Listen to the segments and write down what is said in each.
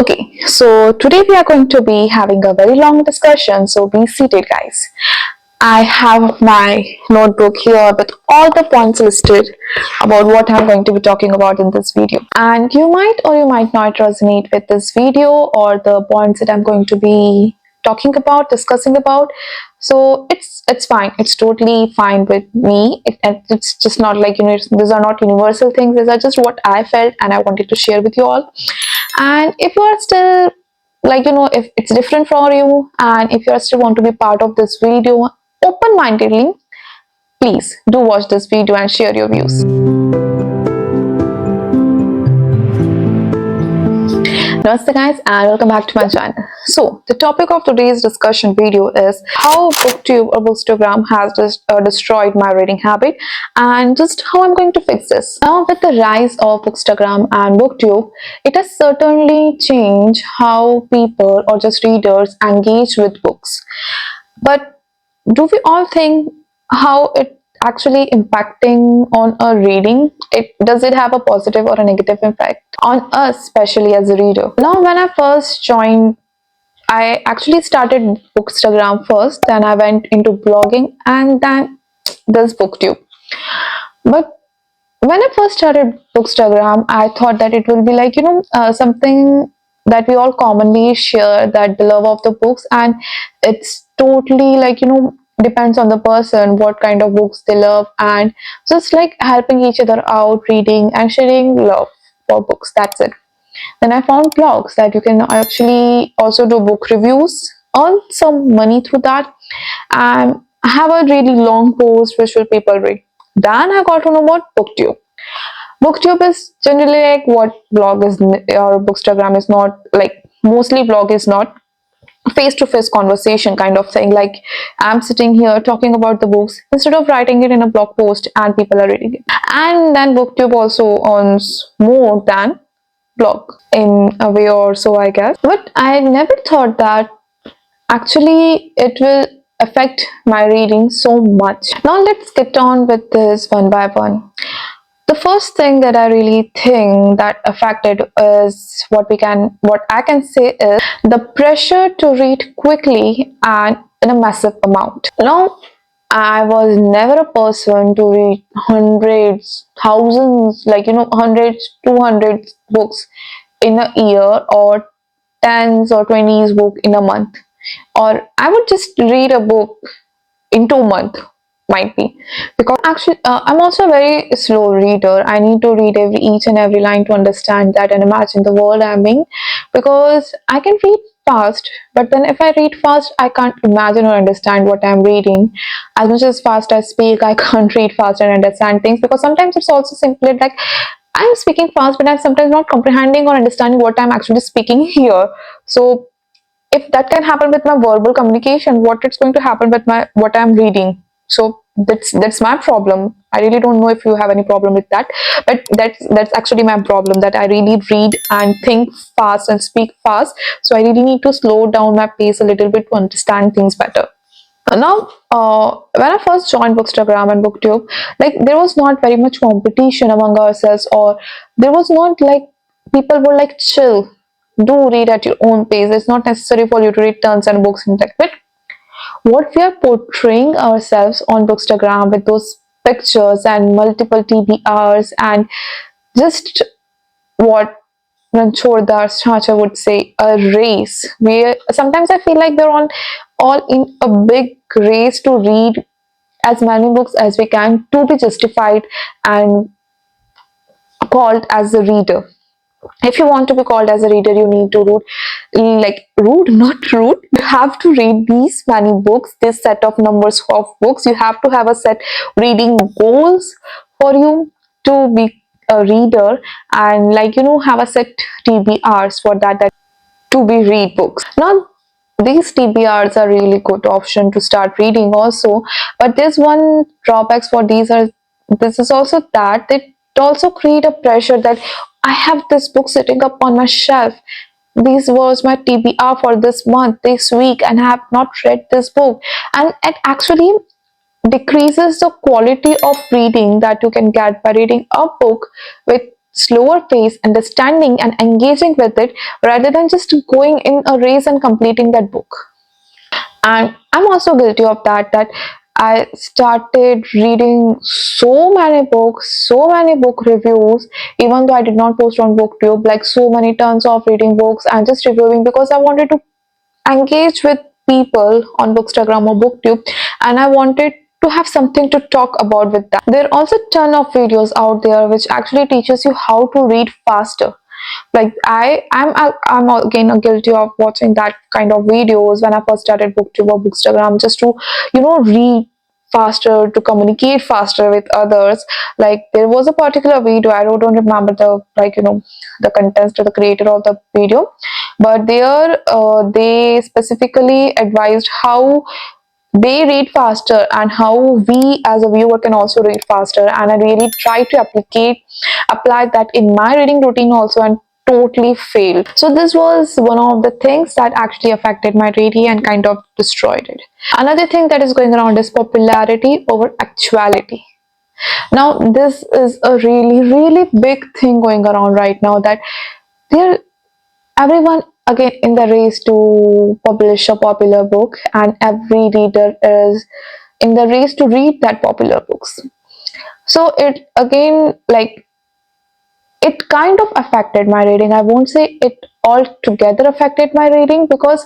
Okay, so today we are going to be having a very long discussion, so be seated, guys. I have my notebook here with all the points listed about what I'm going to be talking about in this video. And you might or you might not resonate with this video or the points that I'm going to be talking about, discussing about. So it's fine. It's totally fine with me. It's just not like, these are not universal things. These are just what I felt and I wanted to share with you all. And if you are still if it's different for you and if you are still want to be part of this video open-mindedly, please do watch this video and share your views. Namaste guys and welcome back to my channel. So the topic of today's discussion video is how BookTube or Bookstagram has just destroyed my reading habit and just how I'm going to fix this. Now with the rise of Bookstagram and BookTube, it has certainly changed how people or just readers engage with books. But do we all think how it actually impacting on our reading? Does it have a positive or a negative impact on us, especially as a reader? Now when I first joined, I actually started Bookstagram first, then I went into blogging and then this BookTube. But when I first started Bookstagram, I thought that it will be like something that we all commonly share, that the love of the books, and it's totally depends on the person what kind of books they love, and just like helping each other out, reading and sharing love for books. That's it. Then I found blogs that you can actually also do book reviews, earn some money through that, and have a really long post which will people read. Then I got to know about BookTube. BookTube is generally like what blog is or Bookstagram is not, like mostly blog is not face-to-face conversation kind of thing. Like I'm sitting here talking about the books instead of writing it in a blog post and people are reading it. And then BookTube also earns more than blog in a way or so, I guess. But I never thought that actually it will affect my reading so much. Now let's get on with this one by one. The first thing that I really think that affected is what I can say is the pressure to read quickly and in a massive amount. Now, I was never a person to read hundreds, thousands, hundreds, 200 books in a year or tens or 20s book in a month. Or I would just read a book in 2 months, might be, because actually I'm also a very slow reader. I need to read each and every line to understand that and imagine the world I'm in, because I can read fast, but then if I read fast I can't imagine or understand what I'm reading. As much as fast I speak, I can't read fast and understand things, because sometimes it's also simply like I'm speaking fast but I'm sometimes not comprehending or understanding what I'm actually speaking here. So if that can happen with my verbal communication, what it's going to happen with what I'm reading? So that's my problem. I really don't know if you have any problem with that, but that's actually my problem, that I really read and think fast and speak fast. So I really need to slow down my pace a little bit to understand things better. Now, when I first joined Bookstagram and BookTube, like there was not very much competition among ourselves, or there was not like people were like chill, do read at your own pace. It's not necessary for you to read tons and books in tech. But what we are portraying ourselves on Bookstagram with those pictures and multiple TBRs and just what Ranchodar Chacha would say, a race, where sometimes I feel like they're all in a big race to read as many books as we can to be justified and called as a reader. If you want to be called as a reader, you need to not rude, you have to read these many books, this set of numbers of books. You have to have a set reading goals for you to be a reader, and have a set TBRs for that to be read books. Now these TBRs are really good option to start reading also, but there's one drawbacks for these are, this is also that they also create a pressure that I have this book sitting up on my shelf. This was my TBR for this month, this week, and I have not read this book. And it actually decreases the quality of reading that you can get by reading a book with slower pace, understanding and engaging with it rather than just going in a race and completing that book. And I'm also guilty of that I started reading so many books, so many book reviews, even though I did not post on booktube, like so many tons of reading books and just reviewing because I wanted to engage with people on Bookstagram or Booktube, and I wanted to have something to talk about with that. There are also a ton of videos out there which actually teaches you how to read faster. Like I'm again guilty of watching that kind of videos when I first started Booktube or Bookstagram, just to read faster, to communicate faster with others. Like there was a particular video, I don't remember the the contents or the creator of the video, but there they specifically advised how they read faster and how we as a viewer can also read faster, and I really tried to apply that in my reading routine also, and totally failed. So this was one of the things that actually affected my reading and kind of destroyed it. Another thing that is going around is popularity over actuality. Now this is a really big thing going around right now, that there everyone again in the race to publish a popular book, and every reader is in the race to read that popular books. So it again, like, it kind of affected my reading. I won't say it altogether affected my reading, because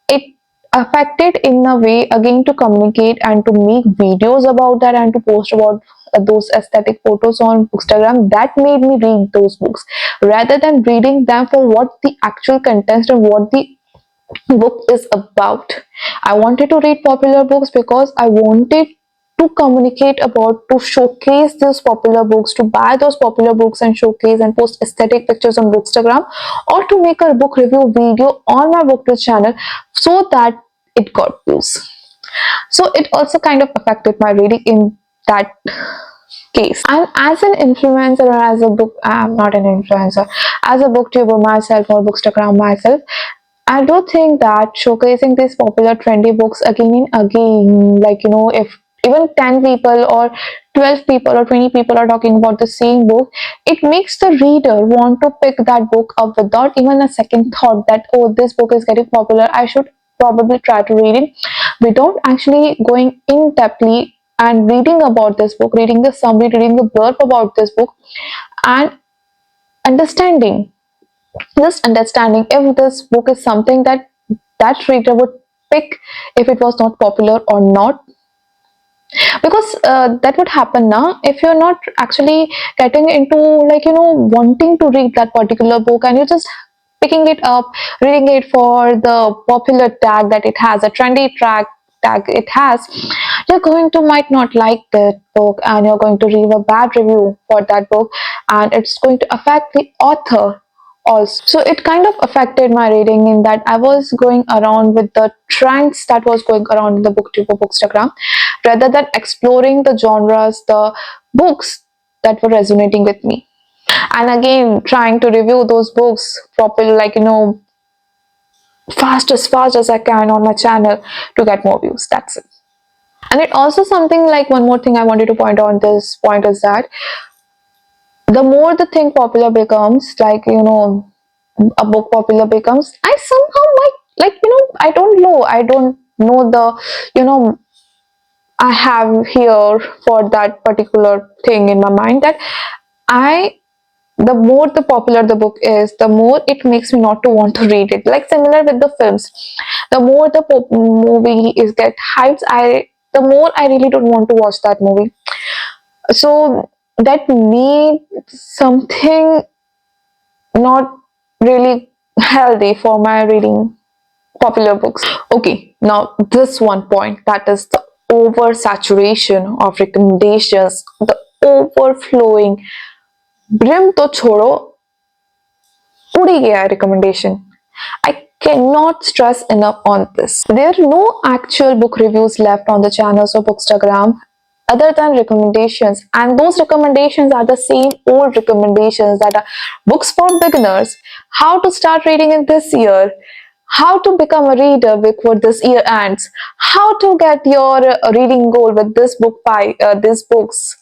it affected in a way again to communicate and to make videos about that and to post about those aesthetic photos on Bookstagram that made me read those books rather than reading them for what the actual content and what the book is about. I wanted to read popular books because I wanted to communicate about, to showcase those popular books, to buy those popular books and showcase and post aesthetic pictures on Bookstagram, or to make a book review video on my booktube channel so that it got views. So it also kind of affected my reading in that case. And as an influencer, or as a book, I'm not an influencer, as a booktuber myself or Bookstagram myself, I do think that showcasing these popular trendy books again and again, like if even 10 people or 12 people or 20 people are talking about the same book, it makes the reader want to pick that book up without even a second thought that, oh, this book is getting popular, I should probably try to read it, without actually going in depthly and reading about this book, reading the summary, reading the blurb about this book, and understanding, just understanding if this book is something that that reader would pick if it was not popular or not. Because that would happen now if you're not actually getting into, like, wanting to read that particular book, and you're just picking it up, reading it for the popular tag that it has, a trendy tag it has. You're going to might not like that book, and you're going to leave a bad review for that book, and it's going to affect the author also. So it kind of affected my reading in that I was going around with the trends that was going around in the booktube or Bookstagram, rather than exploring the genres, the books that were resonating with me, and again trying to review those books properly, like, fast as I can on my channel to get more views. That's it. And it also something like, one more thing I wanted to point out on this point is that the more the thing popular becomes, like, a book popular becomes, I somehow might, like, I don't know the, I have here for that particular thing in my mind, that I the more the popular the book is, the more it makes me not to want to read it. Like similar with the films, the more the movie is get hyped, the more I really don't want to watch that movie. So that made something not really healthy for my reading popular books. Okay, now this one point, that is the oversaturation of recommendations, the overflowing, brim to छोड़ो, उड़ ही गया recommendation. I cannot stress enough on this. There are no actual book reviews left on the channels of Bookstagram other than recommendations, and those recommendations are the same old recommendations, that are books for beginners, how to start reading in this year, how to become a reader before this year ends, how to get your reading goal with this book by these books.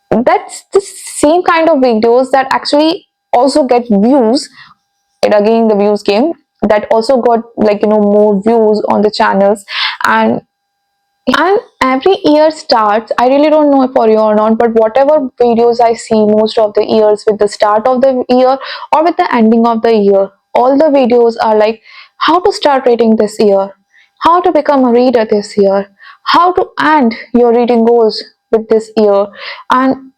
That's the same kind of videos that actually also get views. And again, the views game that also got, like, more views on the channels. And every year starts, I really don't know for you or not, but whatever videos I see most of the years, with the start of the year or with the ending of the year, all the videos are like how to start reading this year, how to become a reader this year, how to end your reading goals with this year, and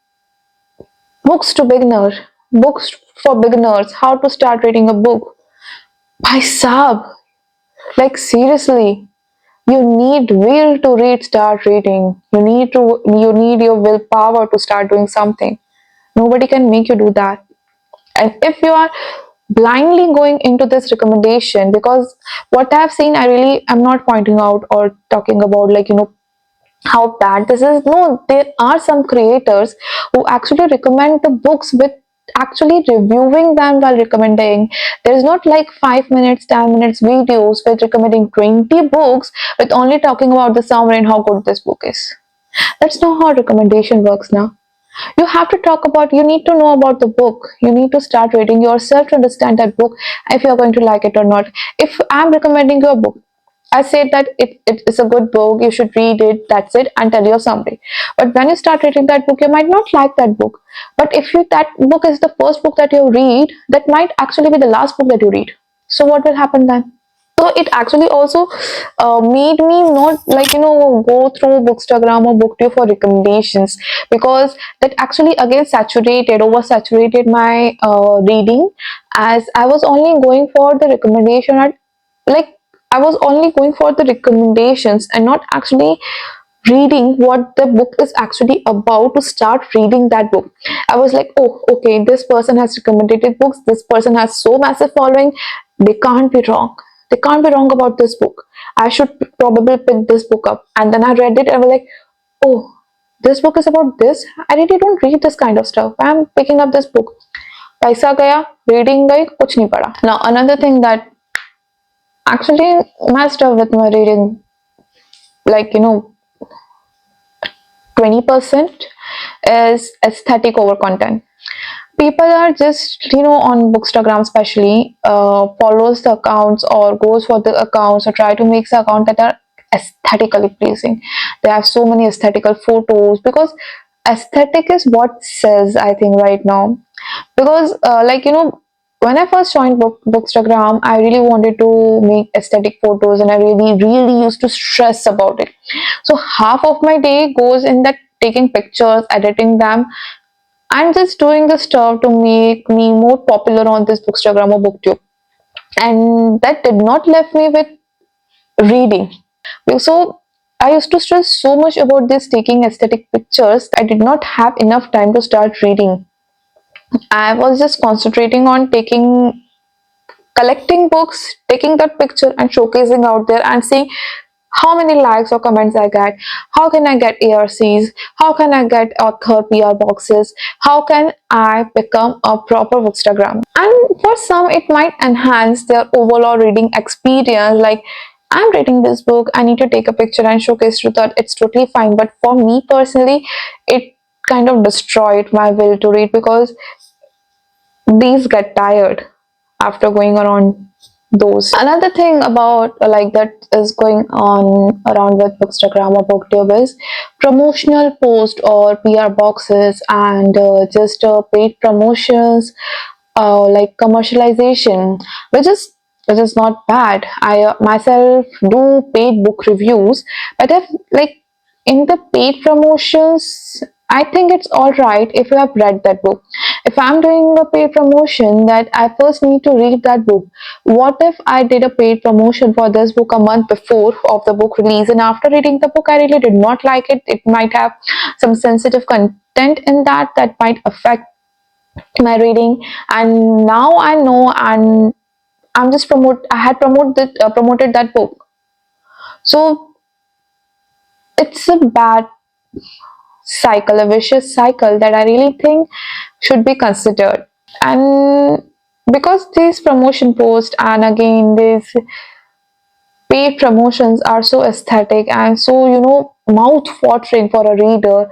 books to beginner, books for beginners, how to start reading a book. By sab, like seriously, you need will to read, start reading. You need your willpower to start doing something. Nobody can make you do that. And if you are blindly going into this recommendation, because what I've seen, I really am not pointing out or talking about, like, how bad this is. No, there are some creators who actually recommend the books with actually reviewing them while recommending. There is not like 5 minutes, 10 minutes videos with recommending 20 books with only talking about the summary and how good this book is. That's not how recommendation works now. You have to talk about, you need to know about the book, you need to start reading yourself to understand that book, if you're going to like it or not. If I'm recommending you a book, I said that it is a good book, you should read it, that's it, and tell your summary. But when you start reading that book, you might not like that book. But if you that book is the first book that you read, that might actually be the last book that you read. So what will happen then? So it actually also made me not, like, go through Bookstagram or Booktube for recommendations, because that actually again oversaturated my reading, as I was only going for the recommendation at, like, I was only going for the recommendations and not actually reading what the book is actually about to start reading that book. I was like, oh, okay, this person has recommended books, this person has so massive following, they can't be wrong. They can't be wrong about this book. I should probably pick this book up. And then I read it and I was like, oh, this book is about this. I really don't read this kind of stuff. I'm picking up this book. Paisa gaya, reading gayi, kuch nahi pada. Now another thing that actually messed up with my reading, like, 20%, is aesthetic over content. People are just, on Bookstagram especially, follows the accounts or goes for the accounts or try to make the account that are aesthetically pleasing. They have so many aesthetical photos, because aesthetic is what says, I think, right now. Because like, when I first joined Bookstagram, I really wanted to make aesthetic photos, and I really used to stress about it. So half of my day goes in that, taking pictures, editing them, and just doing the stuff to make me more popular on this Bookstagram or Booktube. And that did not left me with reading. So I used to stress so much about this taking aesthetic pictures. I did not have enough time to start reading. I was just concentrating on collecting books, taking that picture and showcasing out there and seeing how many likes or comments I get, how can I get ARCs, how can I get author PR boxes, how can I become a proper Bookstagram. And for some, it might enhance their overall reading experience. Like, I'm reading this book, I need to take a picture and showcase to that, it's totally fine. But for me personally, it kind of destroyed my will to read, because these get tired after going around those. Another thing about, like, that is going on around with Bookstagram or Booktube is promotional post or PR boxes, and just paid promotions, like commercialization, which is not bad. I myself do paid book reviews, but if, like, in the paid promotions, I think it's all right if you have read that book. If I'm doing a paid promotion, that I first need to read that book. What if I did a paid promotion for this book a month before of the book release, and after reading the book I really did not like it? It might have some sensitive content in that might affect my reading. And now I know, and I had promoted that book. So it's a bad cycle, a vicious cycle that I really think should be considered. And because these promotion posts and again these paid promotions are so aesthetic and so, mouth watering for a reader,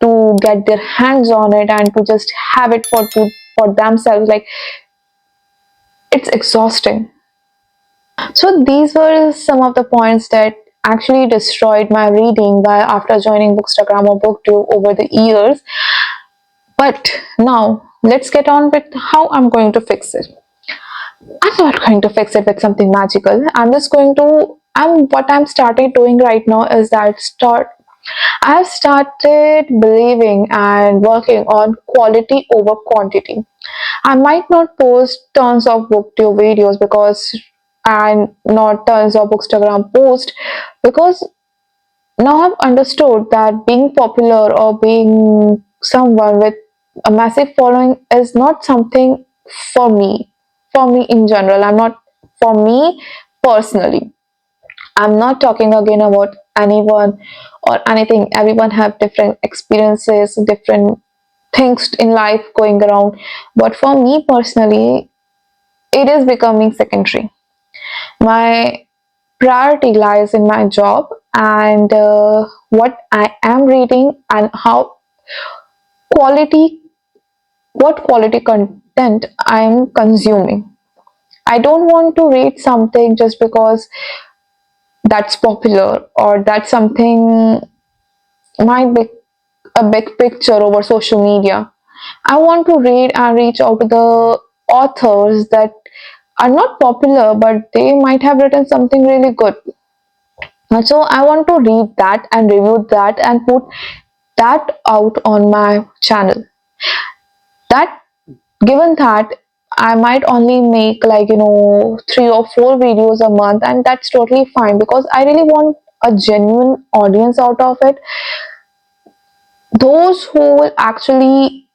to get their hands on it and to just have it for themselves. Like, it's exhausting. So these were some of the points that actually destroyed my reading while after joining Bookstagram or Booktube over the years. But now let's get on with how I'm going to fix it. I'm not going to fix it with something magical. What I'm started doing right now is that I've started believing and working on quality over quantity. I might not post tons of booktube videos because and not tons of Bookstagram posts, because now I've understood that being popular or being someone with a massive following is not something for me. For me in general, I'm not for me personally. I'm not talking again about anyone or anything. Everyone have different experiences, different things in life going around. But for me personally, it is becoming secondary. My priority lies in my job and what I am reading and how quality, what quality content I am consuming. I don't want to read something just because that's popular or that something might be a big picture over social media. I want to read and reach out to the authors that are not popular but they might have written something really good. So I want to read that and review that and put that out on my channel. That given that I might only make like 3 or 4 videos a month, and that's totally fine because I really want a genuine audience out of it. Those who will actually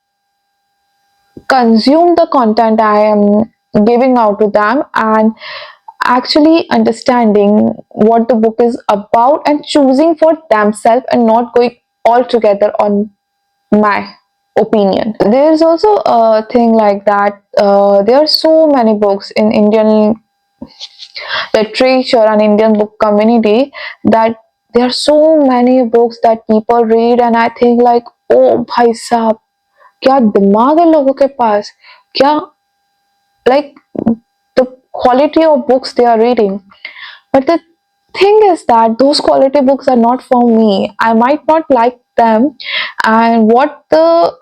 consume the content I am giving out to them and actually understanding what the book is about and choosing for themselves and not going altogether on my opinion. There's also a thing like that. There are so many books in Indian literature and Indian book community that there are so many books that people read, and I think like, oh, bhai sahab, क्या दिमाग है लोगों के पास, क्या, like, the quality of books they are reading. But the thing is that those quality books are not for me. I might not like them, and what the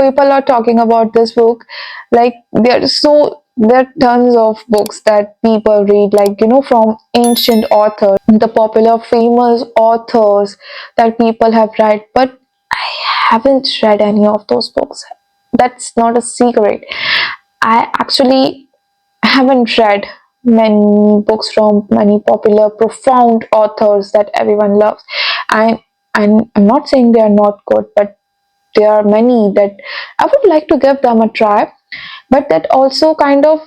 people are talking about this book, like, there are tons of books that people read, like, from ancient authors, the popular famous authors that people have read, but I haven't read any of those books. That's not a secret. I actually haven't read many books from many popular profound authors that everyone loves. And I'm not saying they are not good, but there are many that I would like to give them a try, but that also kind of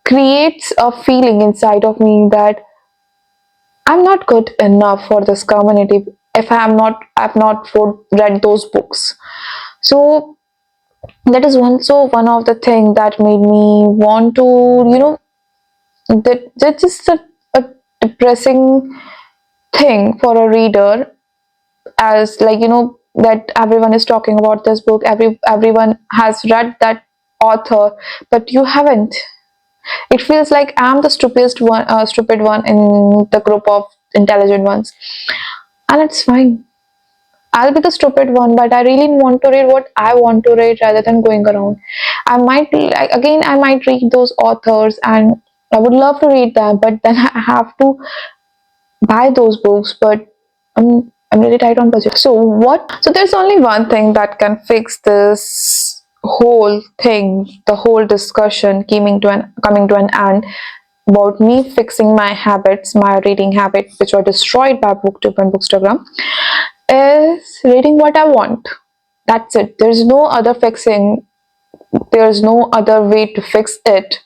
creates a feeling inside of me that I'm not good enough for this community if I've not read those books. So that is one of the thing that made me want to, that's just a depressing thing for a reader, as like, that everyone is talking about this book, everyone has read that author, but you haven't. It feels like I'm the stupid one in the group of intelligent ones, and it's fine. I'll be the stupid one, but I really want to read what I want to read rather than going around. I might read those authors and I would love to read them, but then I have to buy those books, but I'm really tight on budget. So what? So there's only one thing that can fix this whole thing, the whole discussion coming to an end about me fixing my habits, my reading habits, which were destroyed by BookTube and Bookstagram, is reading what I want. That's it. There's no other fixing. There's no other way to fix it.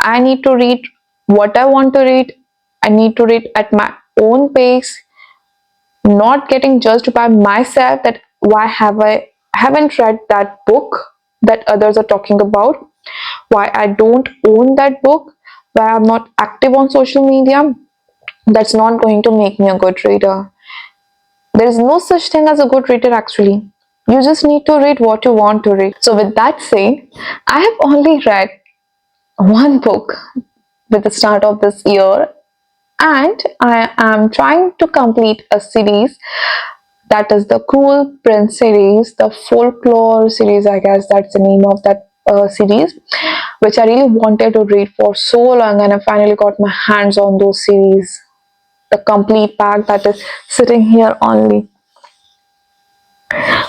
I need to read what I want to read. I need to read at my own pace, not getting judged by myself that why haven't read that book that others are talking about, why I don't own that book, why I'm not active on social media. That's not going to make me a good reader. There is no such thing as a good reader actually. You just need to read what you want to read. So with that said, I have only read one book with the start of this year, and I am trying to complete a series, that is the Cruel Prince series, the folklore series, I guess that's the name of that series, which I really wanted to read for so long, and I finally got my hands on those series, the complete pack that is sitting here only.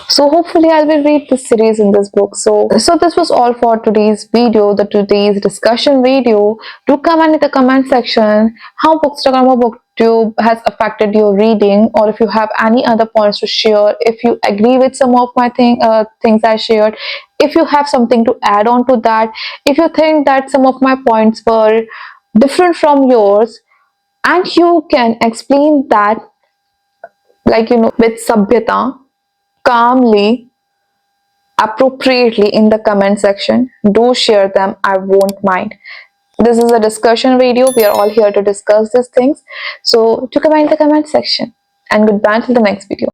So hopefully I will read this series in this book. So this was all for today's video, the today's discussion video. Do comment in the comment section how Bookstagram or Booktube has affected your reading, or if you have any other points to share, if you agree with some of my things I shared, if you have something to add on to that, if you think that some of my points were different from yours, and you can explain that, like, with sabhyata, calmly, appropriately in the comment section. Do share them, I won't mind. This is a discussion video, we are all here to discuss these things. So do comment in the comment section, and goodbye till the next video.